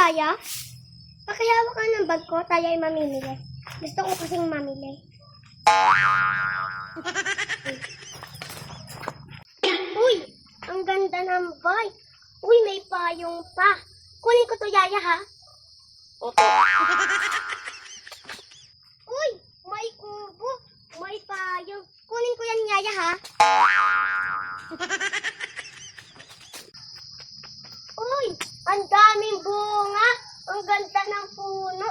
Yaya, pakihawak ka ng bag ko, tayo ay mamimili. Gusto ko kasing mamili. Uy, ang ganda ng bike. Uy, may payong pa. Kunin ko to, Yaya, ha? Opo. Uy, may kubo. May payong. Kunin ko yan, Yaya, ha? Uy, ang daming bunga. Ang ganda ng puno.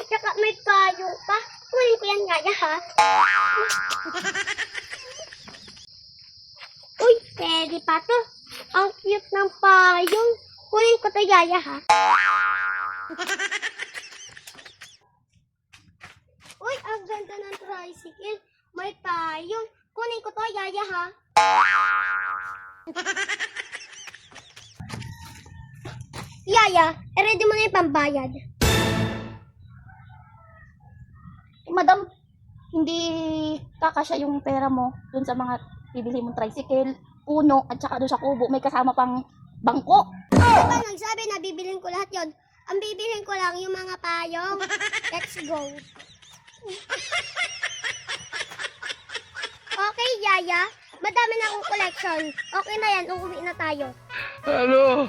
Tsaka may payong pa. Kunin ko yan, Yaya, ha? Uy, pwede pa to. Ang cute ng payong. Kunin ko to, Yaya, ha? Uy, ang ganda ng tricycle. May payong. Kunin ko to, Yaya, ha? Yaya, ready mo na yung pambayad. Madam, hindi kakasya yung pera mo dun sa mga bibili mong tricycle, puno, at saka dun sa kubo. May kasama pang bangko. Diba nagsabi na bibilin ko lahat yon? Ang bibilin ko lang yung mga payong. Let's go. Okay, Yaya. Madami na akong collection. Okay na yan, uuwi na tayo. Hello.